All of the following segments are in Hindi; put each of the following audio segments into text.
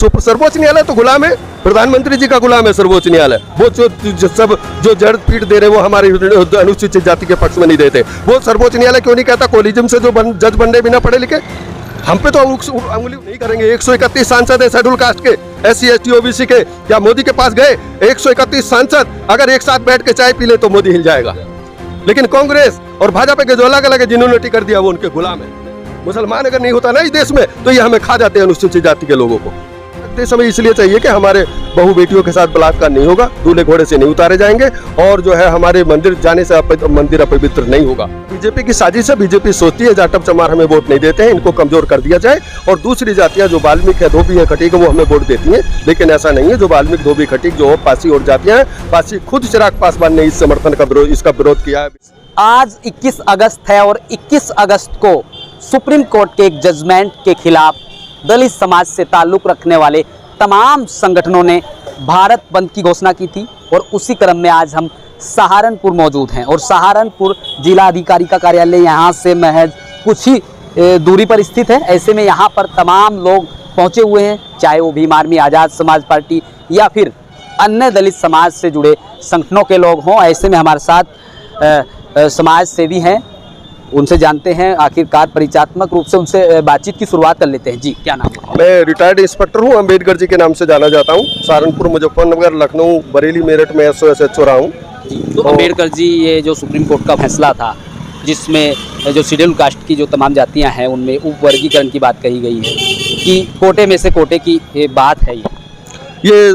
सर्वोच्च न्यायालय तो गुलाम है, प्रधानमंत्री जी का गुलाम है सर्वोच्च न्यायालय। वो जो जड़ पीट दे रहे वो हमारी अनुसूचित जाति के पक्ष में नहीं देते। वो सर्वोच्च न्यायालय क्यों नहीं कहता कोलिज्म से जो जज बनने बिना पढ़े लिखे? हम पे तो उंगली नहीं करेंगे। 131 सांसद है शेड्यूल कास्ट के, SC ST OBC के। क्या मोदी के पास गए 131 सांसद? अगर एक साथ बैठ के चाय पी ले तो मोदी हिल जाएगा। लेकिन कांग्रेस और भाजपा के जो अलग अलग जिन्होंने टिकट दिया वो उनके गुलाम है। मुसलमान अगर नहीं होता ना इस देश में तो ये हमें खा जाते हैं अनुसूचित जाति के लोगों को। देश हमें इसलिए चाहिए कि हमारे बहू बेटियों के साथ बलात्कार नहीं होगा, दूल्हे घोड़े से नहीं उतारे जाएंगे, और जो है हमारे मंदिर जाने से मंदिर अपवित्र नहीं होगा। बीजेपी की साजिश है। बीजेपी सोचती है जाटव चमार हमें वोट नहीं देते हैं, इनको कमजोर कर दिया जाए, और दूसरी जातियां जो वाल्मीकि है, धोबी है, खटीक है, वो हमें वोट देती हैं। लेकिन ऐसा नहीं है। जो वाल्मीकि, धोबी, खटीक, जो पासी और जातियां हैं, पासी खुद चिराग पासवान ने इसका विरोध किया है। आज 21 अगस्त है और 21 अगस्त को सुप्रीम कोर्ट के एक जजमेंट के खिलाफ दलित समाज से ताल्लुक़ रखने वाले तमाम संगठनों ने भारत बंद की घोषणा की थी। और उसी क्रम में आज हम सहारनपुर मौजूद हैं, और सहारनपुर जिला अधिकारी का कार्यालय यहाँ से महज कुछ ही दूरी पर स्थित है। ऐसे में यहाँ पर तमाम लोग पहुँचे हुए हैं, चाहे वो भीम आर्मी, आज़ाद समाज पार्टी या फिर अन्य दलित समाज से जुड़े संगठनों के लोग हों। ऐसे में हमारे साथ समाज सेवी हैं, उनसे जानते हैं आखिरकार परिचयात्मक रूप से उनसे बातचीत की शुरुआत कर लेते हैं। जी, क्या नाम है? मैं रिटायर्ड इंस्पेक्टर हूँ, अम्बेडकर जी के नाम से जाना जाता हूँ। सहारनपुर, मुजफ्फरनगर, लखनऊ, बरेली, मेरठ में SO रहा हूँ। तो अम्बेडकर जी, ये जो सुप्रीम कोर्ट का फैसला था जिसमें जो शेड्यूल कास्ट की जो तमाम जातियां हैं उनमें उप वर्गीकरण की बात कही गई है कि कोटे में से कोटे की बात है, ये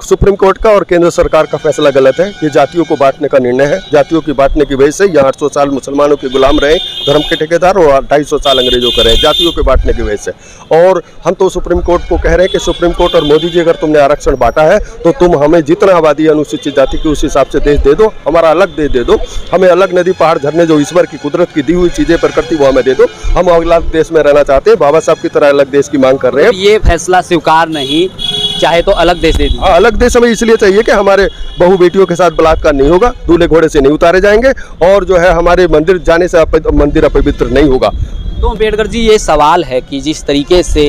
सुप्रीम कोर्ट का और केंद्र सरकार का फैसला गलत है। ये जातियों को बांटने का निर्णय है। जातियों की बांटने की वजह से यहाँ 800 साल मुसलमानों के गुलाम रहे, धर्म के ठेकेदार, और 250 साल अंग्रेजों के रहे, जातियों के बांटने की वजह से। और हम तो सुप्रीम कोर्ट को कह रहे हैं कि सुप्रीम कोर्ट और मोदी जी, अगर तुमने आरक्षण बांटा है तो तुम हमें जितना आबादी अनुसूचित जाति की उस हिसाब से देश दे दो, हमारा अलग देश दे दो। हमें अलग नदी, पहाड़, झरने, जो ईश्वर की कुदरत की दी हुई चीज़ें प्रकृति, वो हमें दे दो। हम अलग देश में रहना चाहते हैं, बाबा साहब की तरह अलग देश की मांग कर रहे हैं। ये फैसला स्वीकार नहीं, चाहे तो अलग देश दे दीजिए। अलग देश हमें इसलिए चाहिए कि हमारे बहू बेटियों के साथ बलात्कार नहीं होगा, दूल्हे घोड़े से नहीं उतारे जाएंगे, और जो है हमारे मंदिर जाने से मंदिर अपवित्र नहीं होगा। तो अम्बेडकर जी, ये सवाल है कि जिस तरीके से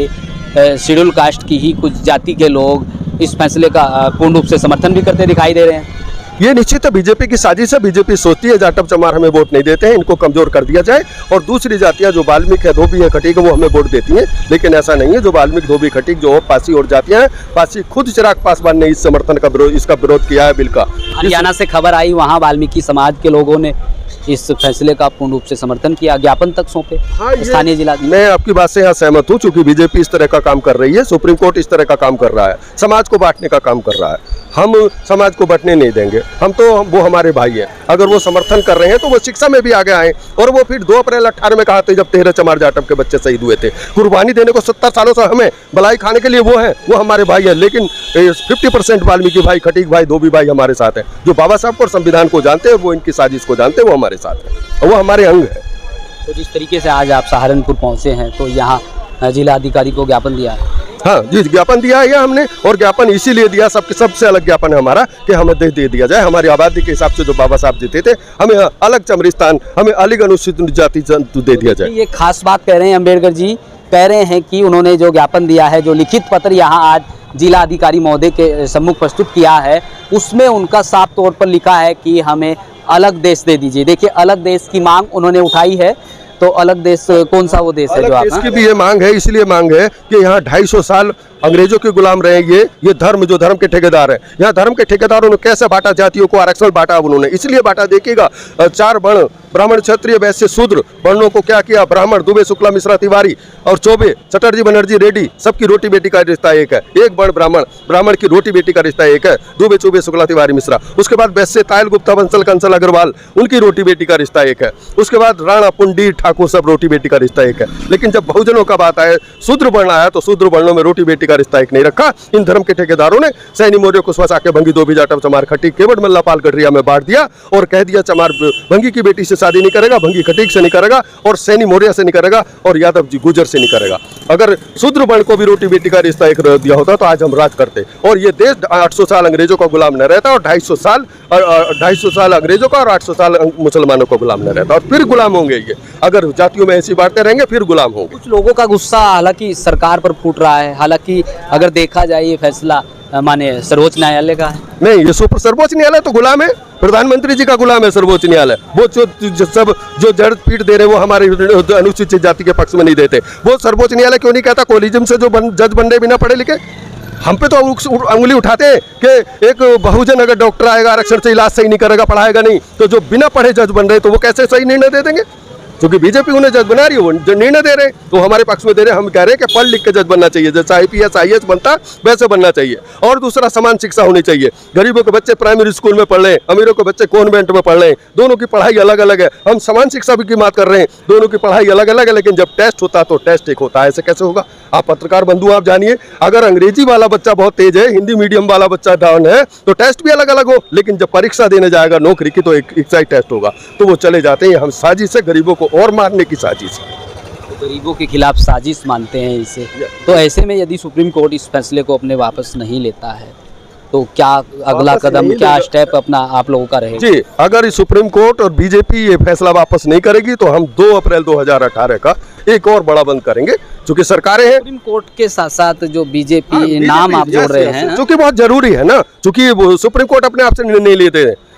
शेड्यूल कास्ट की ही कुछ जाति के लोग इस फैसले का पूर्ण रूप से समर्थन भी करते दिखाई दे रहे हैं। ये निश्चित है बीजेपी की साजिश है। बीजेपी सोचती है जाटव चमार हमें वोट नहीं देते हैं, इनको कमजोर कर दिया जाए, और दूसरी जातियां जो वाल्मीकि है, धोबी है, खटीक है, वो हमें वोट देती हैं। लेकिन ऐसा नहीं है। जो वाल्मीकि, धोबी, खटीक, जो पासी और जातियां हैं, पासी खुद चिराग पासवान ने इसका विरोध किया है बिल का। हरियाणा से खबर आई, वहाँ वाल्मीकि समाज के लोगों ने इस फैसले का पूर्ण रूप से समर्थन किया, ज्ञापन तक सौंपे स्थानीय जिला। मैं आपकी बात से यहाँ सहमत हूँ, क्योंकि बीजेपी इस तरह का काम कर रही है, सुप्रीम कोर्ट इस तरह का काम कर रहा है, समाज को बांटने का काम कर रहा है। हम समाज को बंटने नहीं देंगे। वो हमारे भाई हैं। अगर वो समर्थन कर रहे हैं तो वो शिक्षा में भी आगे आए, और वो फिर 2 अप्रैल 18 में कहा था, जब 13 चमार जाटव के बच्चे शहीद हुए थे। कुर्बानी देने को 70 सालों से हमें बलाई खाने के लिए वो हैं, वो हमारे भाई हैं। लेकिन 50% वाल्मीकि भाई, खटीक भाई, धोबी भाई हमारे साथ हैं, जो बाबा साहब को और संविधान को जानते हैं, वो इनकी साजिश को जानते हैं, वो हमारे साथ हैं, वो हमारे अंग है। तो जिस तरीके से आज आप सहारनपुर पहुंचे हैं, तो यहाँ जिला अधिकारी को ज्ञापन दिया है? हाँ जी, ज्ञापन दिया है हमने, और ज्ञापन इसीलिए दिया, सबसे अलग ज्ञापन है हमारा कि हमें देश दे दिया जाए। हमारी आबादी के हिसाब से जो बाबा साहब जीते थे, हमें अलग चमरिस्तान, हमें अलग अनुसूचित जाति दे दिया जाए। ये खास बात कह रहे हैं अम्बेडकर जी, कह रहे हैं कि उन्होंने जो ज्ञापन दिया है, जो लिखित पत्र यहाँ आज जिला अधिकारी महोदय के सम्मुख प्रस्तुत किया है, उसमें उनका साफ तौर पर लिखा है कि हमें अलग देश दे दीजिए। देखिए, अलग देश की मांग उन्होंने उठाई है, तो अलग देश कौन सा वो देश है जो इसकी भी ये मांग है? इसलिए मांग है कि यहाँ 250 साल अंग्रेजों के गुलाम रहे ये धर्म, जो धर्म के ठेकेदार है। यहाँ धर्म के ठेकेदारों ने कैसे बांटा जातियों को? आरक्षण बांटा उन्होंने, इसलिए बांटा। देखिएगा, 4 वर्ण, ब्राह्मण, क्षत्रिय, वैश्य, शूद्र वर्णों को क्या किया? ब्राह्मण, दुबे, शुक्ला, मिश्रा, तिवारी और चौबे, चटर्जी, बनर्जी, रेड्डी, सबकी रोटी बेटी का रिश्ता एक है। एक वर्ण ब्राह्मण, ब्राह्मण की रोटी बेटी का रिश्ता एक है। दुबे, चौबे, शुक्ला, तिवारी, मिश्रा। उसके बाद वैश्य, तायल, गुप्ता, बंसल, कंसल, अग्रवाल, उनकी रोटी बेटी का रिश्ता एक है। उसके बाद राणा, पुंडी, ठाकुर, सब रोटी बेटी का रिश्ता एक है। लेकिन जब बहुजनों का बात आए, शूद्र वर्ण आया, तो शूद्र वर्णों में रोटी बेटी का रिश्ता एक नहीं रखा। इन धर्म के ठेकेदारों ने सैनी, मौर्य, कुशवाहा के भंगी, धोबी, जाटव, चमार, खटीक, केवट, मल्ला, पाल, गठरिया में बांट दिया, और कह दिया चमार भंगी की बेटी से शादी नहीं करेगा, भंगी खटीक से नहीं करेगा, और सैनी मौर्य से नहीं करेगा, और यादव जी गुजर से नहीं करेगा। अगर शूद्र वर्ण को भी रोटी बेटी का रिश्ता एक दिया होता तो आज हम राज करते, और ये देश 800 साल अंग्रेजों का गुलाम न रहता, और 250 साल अंग्रेजों का और 800 साल मुसलमानों का गुलाम न रहता, और फिर गुलाम होंगे ये। अगर जातियों में ऐसी बांटते रहेंगे फिर गुलाम होंगे। कुछ लोगों का गुस्सा हालांकि सरकार पर फूट रहा है, हालांकि अगर देखा जाए ये फैसला माने सर्वोच्च न्यायालय का है। नहीं, ये सर्वोच्च न्यायालय तो गुलाम है, प्रधानमंत्री जी का गुलाम है सर्वोच्च न्यायालय। वो जो जड़ पीठ दे रहे वो हमारे अनुसूचित जाति के पक्ष में नहीं देते। वो सर्वोच्च न्यायालय क्यों नहीं कहता कोलिज्म से जो जज बन रहे बिना पढ़े लिखे? हम पे तो उंगली उठाते हैं कि एक बहुजन अगर डॉक्टर आएगा आरक्षण से इलाज सही नहीं करेगा, पढ़ाएगा नहीं, तो जो बिना पढ़े जज बन रहे तो वो कैसे सही निर्णय दे देंगे? क्योंकि बीजेपी उन्हें जज बना रही है, वो जो निर्णय दे रहे हैं तो हमारे पक्ष में दे रहे हैं। हम कह रहे हैं कि पढ़ लिख के जज बनना चाहिए, जैसा IPS IAS बनता वैसे बनना चाहिए। और दूसरा, समान शिक्षा होनी चाहिए। गरीबों के बच्चे प्राइमरी स्कूल में पढ़ रहे हैं, अमीरों के बच्चे कॉन्वेंट में पढ़ रहे हैं, दोनों की पढ़ाई अलग अलग है। हम समान शिक्षा की बात कर रहे हैं, दोनों की पढ़ाई अलग अलग है, लेकिन जब टेस्ट होता है तो टेस्ट एक होता है। ऐसे कैसे होगा? आप पत्रकार बंधु, आप जानिए, अगर अंग्रेजी वाला बच्चा बहुत तेज है, हिंदी मीडियम वाला बच्चा डाउन है, तो टेस्ट भी अलग अलग हो, लेकिन जब परीक्षा देने जाएगा नौकरी की तो एक ही टेस्ट होगा, तो वो चले जाते हैं। हम साजिश है गरीबों को और मारने की साजिश है। तो गरीबों के खिलाफ साजिश मानते हैं इसे। तो ऐसे में यदि सुप्रीम कोर्ट इस फैसले को अपने वापस नहीं लेता है तो क्या अगला कदम, क्या स्टेप अपना आप लोगों का रहेगा? जी, अगर सुप्रीम कोर्ट और बीजेपी ये फैसला वापस नहीं करेगी तो हम 2 अप्रैल 2018 का एक और बड़ा बंद करेंगे, क्योंकि सरकारें हैं। सुप्रीम कोर्ट के साथ साथ जो बीजेपी नाम आप जोड़ रहे हैं, क्योंकि बहुत जरूरी है ना, क्योंकि सुप्रीम कोर्ट अपने आप से निर्णय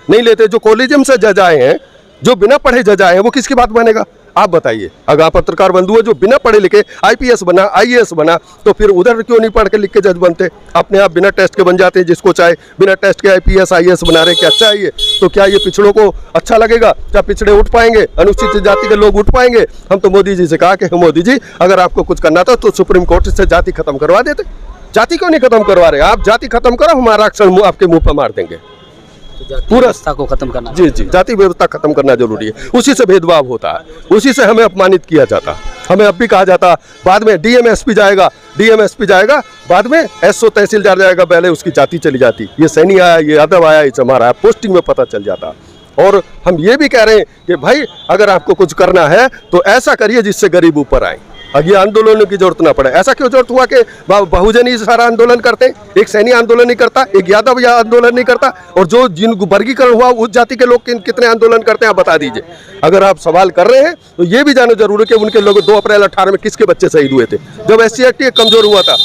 नहीं लेते। जो कॉलेजियम से जज आए हैं, जो बिना पढ़े जज आए हैं, वो किसकी बात मानेगा? आप बताइए। अगर आप पत्रकार बंधु है जो बिना पढ़े लिखे IPS बना, IAS बना, तो फिर उधर क्यों नहीं पढ़ के लिख के जज बनते? अपने आप बिना टेस्ट के बन जाते हैं, जिसको चाहे बिना टेस्ट के IPS IAS बना रहे। क्या अच्छा है ये? तो क्या ये पिछड़ों को अच्छा लगेगा? क्या पिछड़े उठ पाएंगे? अनुसूचित जाति के लोग उठ पाएंगे? हम तो मोदी जी से कहा कि मोदी जी, अगर आपको कुछ करना था तो सुप्रीम कोर्ट से जाति खत्म करवा देते। जाति क्यों नहीं खत्म करवा रहे? आप जाति खत्म करो, हमारा आरक्षण आपके मुंह पर मार देंगे। पूरा व्यवस्था को खत्म करना। जी, जाति व्यवस्था खत्म करना जरूरी है। उसी से भेदभाव होता है, उसी से हमें अपमानित किया जाता है। हमें अब भी कहा जाता, बाद में DM SP जाएगा, बाद में SO तहसीलदार जाएगा, पहले उसकी जाति चली जाती। ये सैनी आया, ये यादव आया, ये चमार आया, पोस्टिंग में पता चल जाता। और हम ये भी कह रहे हैं कि भाई अगर आपको कुछ करना है तो ऐसा करिए जिससे गरीब ऊपर आए। अब ये आंदोलनों की जरूरत ना पड़े। ऐसा क्यों जरूरत हुआ कि बहुजन ही सारा आंदोलन करते? एक सैनी आंदोलन नहीं करता, एक यादव या आंदोलन नहीं करता, और जो जिन वर्गीकरण हुआ उस जाति के लोग कितने आंदोलन करते हैं आप बता दीजिए। अगर आप सवाल कर रहे हैं तो ये भी जानो जरूर है कि उनके लोग 2 अप्रैल 18 में किसके बच्चे शहीद हुए थे, जब SC एक्ट कमजोर हुआ था,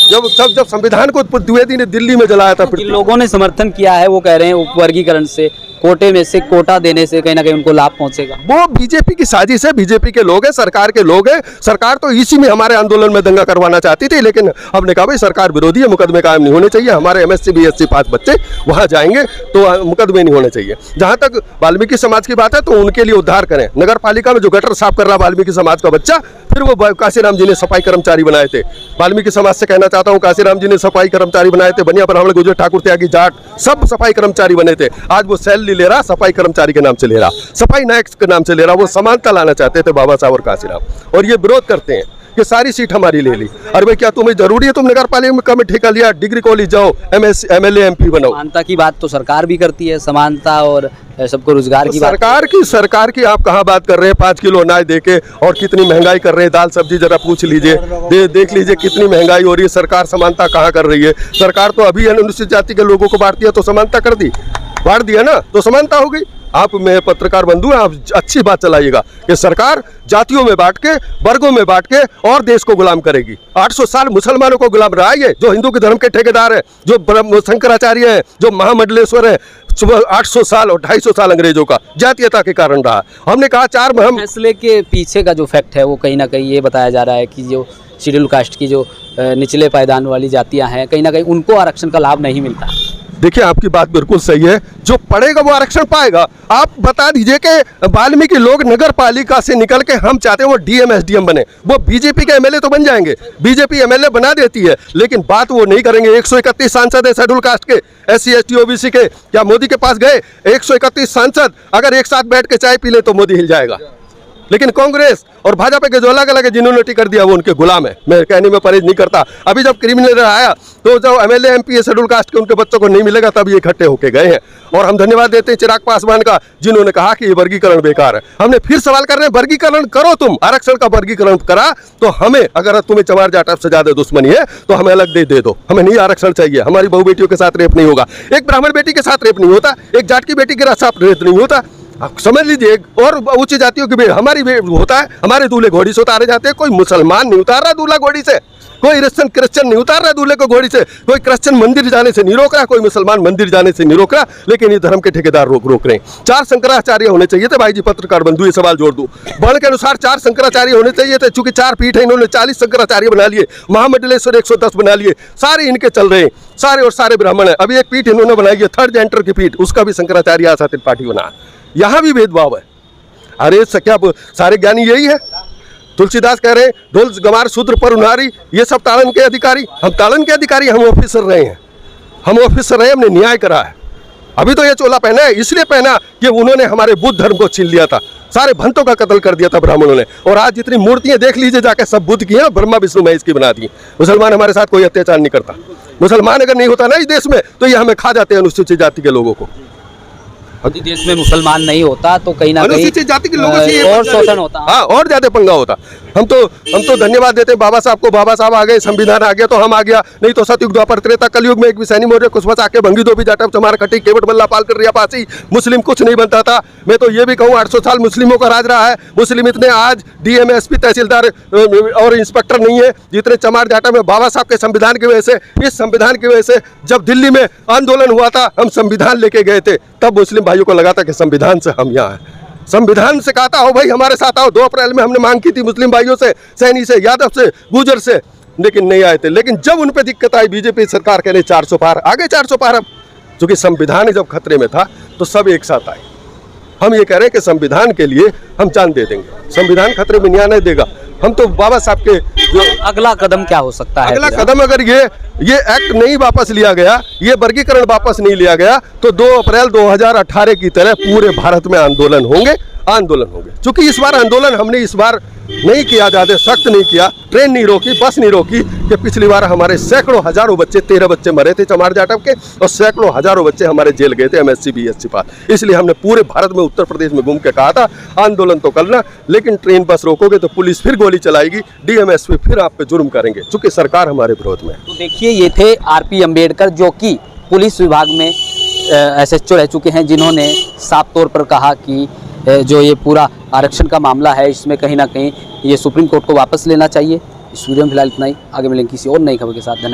जब संविधान को द्विवेदी ने दिल्ली में जलाया था। जिन लोगों ने समर्थन किया है वो कह रहे हैं उपवर्गीकरण से, कोटे में से कोटा देने से कहीं ना कहीं उनको लाभ पहुंचेगा। वो बीजेपी की साजिश है, बीजेपी के लोग हैं, सरकार के लोग हैं। सरकार तो इसी में हमारे आंदोलन में दंगा करवाना चाहती थी, लेकिन हमने कहा भाई सरकार विरोधी है, मुकदमे कायम नहीं होने चाहिए। हमारे MSc BSc 5 बच्चे वहां जाएंगे तो मुकदमे नहीं होने चाहिए। जहां तक वाल्मीकि समाज की बात है तो उनके लिए उद्धार करें। नगर पालिका में जो गटर साफ कर रहा वाल्मीकि समाज का बच्चा, फिर वो काशीराम जी ने सफाई कर्मचारी बनाए थे। वाल्मीकि समाज से कहना चाहता हूँ, काशीराम जी ने सफाई कर्मचारी बनाए थे, बनिया ब्राह्मण गुर्जर ठाकुर त्यागी जाट सब सफाई कर्मचारी बने थे। आज वो सैलरी ले रहा, सफाई कर्मचारी के नाम से ले रहा, सफाई नायक के नाम से ले रहा। वो समानता लाना चाहते थे बाबा साहब और काशीराम, और ये विरोध करते हैं कि सारी सीट हमारी ले ली। अरे भाई क्या तुम्हें जरूरी है? तुम नगर पालिका में ठेका लिया, डिग्री कॉलेज जाओ, MLA MP बनाओ। समानता की बात तो सरकार भी करती है, समानता और सबको रोजगार की सरकार की आप कहाँ बात कर रहे हैं? 5 किलो अनाज देके और कितनी महंगाई कर रहे हैं। दाल सब्जी जरा पूछ लीजिए, देख लीजिए कितनी महंगाई हो रही है। सरकार समानता कहाँ कर रही है? सरकार तो अभी अनुसूचित जाति के लोगों को बांट दिया तो समानता कर दी, बांट दिया ना तो समानता हो गई। आप में पत्रकार बंधु हैं, आप अच्छी बात चलाइएगा कि सरकार जातियों में बांट के, वर्गों में बांट के और देश को गुलाम करेगी। 800 साल मुसलमानों को गुलाम रहा है, जो हिंदू के धर्म के ठेकेदार हैं, जो शंकराचार्य हैं, जो महामंडलेश्वर हैं, 800 साल और 250 साल अंग्रेजों का जातीयता के कारण रहा। हमने कहा 4 फैसले के पीछे का जो फैक्ट है वो कहीं ना कहीं ये बताया जा रहा है कि जो शेड्यूल कास्ट की जो निचले पायदान वाली जातियां हैं, कहीं ना कहीं उनको आरक्षण का लाभ नहीं मिलता। देखिए आपकी बात बिल्कुल सही है, जो पढ़ेगा वो आरक्षण पाएगा। आप बता दीजिए कि वाल्मीकि लोग नगर पालिका से निकल के हम चाहते हैं वो DM SDM बने, वो बीजेपी के MLA तो बन जाएंगे, बीजेपी MLA बना देती है, लेकिन बात वो नहीं करेंगे। 131 सांसद है शेड्यूल कास्ट के, SC ST OBC के। क्या मोदी के पास गए 131 सांसद? अगर एक साथ बैठ के चाय पी ले तो मोदी हिल जाएगा। लेकिन कांग्रेस और भाजपा के जो अलग अलग है जिन्होंने टिकट दिया वो उनके गुलाम है। मैं कहने में परहेज नहीं करता। अभी जब क्रिमिनल आया तो जो MLA MP शेड्यूल कास्ट के उनके बच्चों को नहीं मिलेगा, तब ये इकट्ठे होके गए हैं। और हम धन्यवाद देते हैं चिराग पासवान का, जिन्होंने कहा कि ये वर्गीकरण बेकार है। हमने फिर सवाल कर रहे हैं, वर्गीकरण करो तुम, आरक्षण का वर्गीकरण करा तो हमें, अगर तुम्हें चमार जाटव से ज्यादा दुश्मनी है तो हमें अलग दे दो, हमें नहीं आरक्षण चाहिए। हमारी बहू बेटियों के साथ रेप नहीं होगा, एक ब्राह्मण बेटी के साथ रेप नहीं होता, एक जाट की बेटी के साथ रेप नहीं होता। आप समझ लीजिए, और उच्च जातियों की हमारी होता है, हमारे दूल्हे घोड़ी से उतारे जाते हैं। कोई मुसलमान नहीं उतार रहा दूल्हा घोड़ी से, कोई क्रिश्चियन नहीं उतार रहा है दूल्हे को घोड़ी से, कोई क्रिश्चियन मंदिर जाने से नहीं रोक रहा, कोई मुसलमान मंदिर जाने से नहीं रोक रहा, लेकिन ये धर्म के ठेकेदार रोक रहे हैं। 4 शंकराचार्य होने चाहिए थे भाई जी, पत्रकार बंधु ये सवाल जोड़ दूं। वर्ण के अनुसार 4 शंकराचार्य होने चाहिए थे, चूंकि 4 पीठ है, इन्होंने 40 शंकराचार्य बना लिए, महामंडलेश्वर 110 बना लिए, सारे इनके चल रहे हैं, सारे और सारे ब्राह्मण है। अभी एक पीठ इन्होंने बनाई है, थर्ड जेंटर की पीठ, उसका भी शंकराचार्य आशा त्रिपाठी बना। यहाँ भी भेदभाव है। अरे क्या सारे ज्ञानी यही है? तुलसीदास कह रहे हैं ढोल गमार शूद्र पर उन्हारी, ये सब ताड़न के अधिकारी। हम ताड़न के अधिकारी, हम ऑफिसर रहे हैं, हम ऑफिसर रहे, हमने न्याय करा है। अभी तो ये चोला पहना है, इसलिए पहना कि उन्होंने हमारे बुद्ध धर्म को छीन लिया था, सारे भंतों का कत्ल कर दिया था ब्राह्मणों ने। और आज जितनी मूर्तियां देख लीजिए जाके, सब बुद्ध की हैं, ब्रह्मा विष्णु महेश की बना दी। मुसलमान हमारे साथ कोई अत्याचार नहीं करता। मुसलमान अगर नहीं होता ना इस देश में, तो ये हमें खा जाते हैं अनुसूचित जाति के लोगों को। यदि देश में मुसलमान नहीं होता तो कहीं ना कहीं अनुसूचित जाति के लोगों से और शोषण होता। हाँ, और ज्यादा पंगा होता। हम तो धन्यवाद देते हैं बाबा साहब को, बाबा साहब आ गए, संविधान आ गया तो हम आ गया, नहीं तो सतयुग द्वापर त्रेता कलयुग में एक भी सैनी मोर्चे कुछ आके भंगी धोबी जाटव चमार कटी केवट बल्ला पाल कर रिया पासी, मुस्लिम कुछ नहीं बनता था। मैं तो ये भी कहूँ 800 साल मुस्लिमों का राज रहा है। मुस्लिम इतने आज डीएम एसपी तहसीलदार और इंस्पेक्टर नहीं है जितने चमार जाटा में बाबा साहब के संविधान की वजह से, इस संविधान की वजह से। जब दिल्ली में आंदोलन हुआ था, हम संविधान लेके गए थे, तब मुस्लिम भाइयों को लगा था कि संविधान से हम यहाँ हैं, संविधान से कहा था हो भाई हमारे साथ आओ। 2 अप्रैल में हमने मांग की थी मुस्लिम भाइयों से, सैनी से, यादव से, गुजर से, लेकिन नहीं आए थे। लेकिन जब उन पे दिक्कत आई, बीजेपी सरकार कह रही 400 पार, आगे 400 पार। अब चूंकि संविधान जब खतरे में था तो सब एक साथ आए। हम ये कह रहे हैं कि संविधान के लिए हम जान दे देंगे, संविधान खतरे में नहीं आने देगा। हम तो बाबा साहब के जो अगला कदम क्या हो सकता है? अगला कदम अगर ये एक्ट नहीं वापस लिया गया, ये वर्गीकरण वापस नहीं लिया गया, तो 2 अप्रैल 2018 की तरह पूरे भारत में आंदोलन होंगे। चूंकि इस बार आंदोलन हमने इस बार नहीं किया, ज़्यादा सख्त नहीं किया, ट्रेन नहीं रोकी, बस नहीं रोकी, कि पिछली बार हमारे सैकड़ों हजारों बच्चे, 13 बच्चे मरे थे चमार जाटव के, और सैकड़ों हजारों बच्चे हमारे जेल गए थे MSc BSc पास। इसलिए हमने पूरे भारत में, उत्तर प्रदेश में घूम के कहा था आंदोलन तो करना, लेकिन ट्रेन बस रोकोगे तो पुलिस फिर गोली चलाएगी, DMSP फिर आप पे जुर्म करेंगे, चूंकि सरकार हमारे विरोध में है। तो देखिए, ये थे RP अम्बेडकर, जो कि पुलिस विभाग में SHO रह चुके हैं, जिन्होंने साफ तौर पर कहा कि जो ये पूरा आरक्षण का मामला है, इसमें कहीं ना कहीं ये सुप्रीम कोर्ट को वापस लेना चाहिए। इस वीडियो में फिलहाल इतना ही, आगे मिलेंगे किसी और नई खबर के साथ। धन्यवाद।